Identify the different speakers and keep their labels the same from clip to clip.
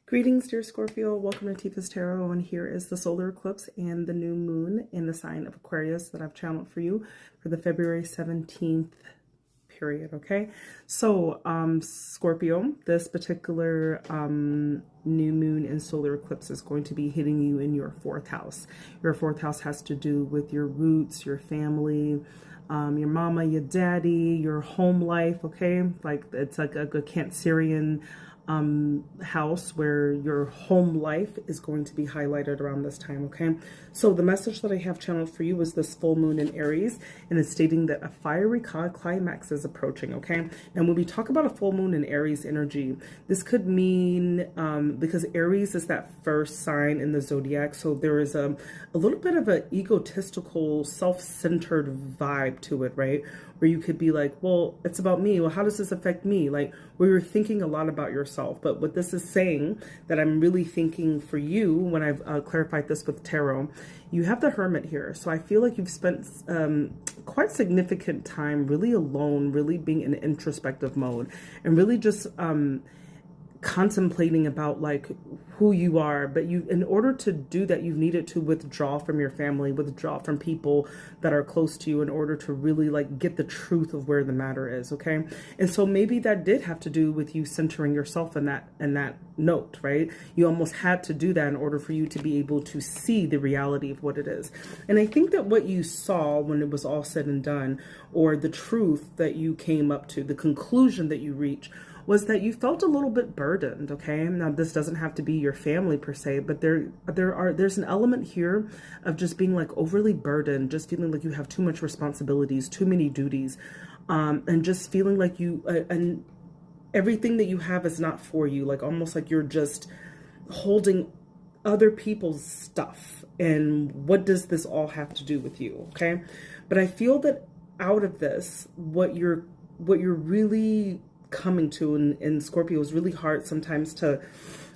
Speaker 1: Greetings, dear Scorpio. Welcome to Tifa's Tarot, and here is the solar eclipse and the new moon in the sign of Aquarius that I've channeled for you for the February 17th period, okay? So, Scorpio, this particular new moon and solar eclipse is going to be hitting you in your fourth house. Your fourth house has to do with your roots, your family, your mama, your daddy, your home life, okay? Like it's like a Cancerian house where your home life is going to be highlighted around this time, okay? So the message that I have channeled for you is this full moon in Aries, and it's stating that a fiery climax is approaching, okay? And when we talk about a full moon in Aries energy, this could mean, because Aries is that first sign in the zodiac, so there is a little bit of an egotistical, self-centered vibe to it, right? Where you could be like, well, it's about me. Well, how does this affect me? Like, where you're thinking a lot about yourself. But what this is saying that I'm really thinking for you when I've clarified this with tarot, you have the Hermit here. So I feel like you've spent quite significant time really alone, really being in introspective mode, and really just contemplating about like who you are. But you, in order to do that, you've needed to withdraw from your family, withdraw from people that are close to you in order to really like get the truth of where the matter is, okay? And so maybe that did have to do with you centering yourself in that note, right? You almost had to do that in order for you to be able to see the reality of what it is. And I think that what you saw when it was all said and done, or the truth that you came up to, the conclusion that you reached, was that you felt a little bit burdened, okay? Now, this doesn't have to be your family per se, but there's an element here of just being like overly burdened, just feeling like you have too much responsibilities, too many duties, and just feeling like you, and everything that you have is not for you, like almost like you're just holding other people's stuff. And what does this all have to do with you, okay? But I feel that out of this, what you're really coming to in Scorpio is really hard sometimes to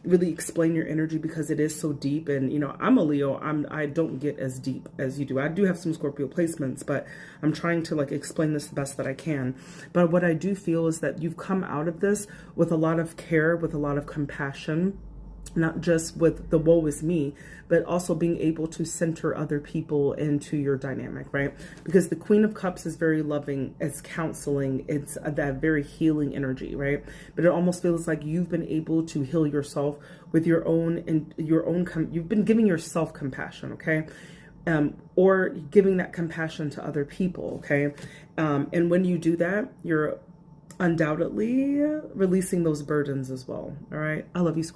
Speaker 1: really explain your energy because it is so deep. And you know, I'm a Leo, I don't get as deep as you do. I do have some Scorpio placements, but I'm trying to like explain this the best that I can. But what I do feel is that you've come out of this with a lot of care, with a lot of compassion, not just with the woe is me, but also being able to center other people into your dynamic, right? Because the Queen of Cups is very loving, it's counseling, it's that very healing energy, right? But it almost feels like you've been able to heal yourself with your own, you've been giving yourself compassion, okay? Or giving that compassion to other people, okay? And when you do that, you're undoubtedly releasing those burdens as well, all right? I love you, Scorpio.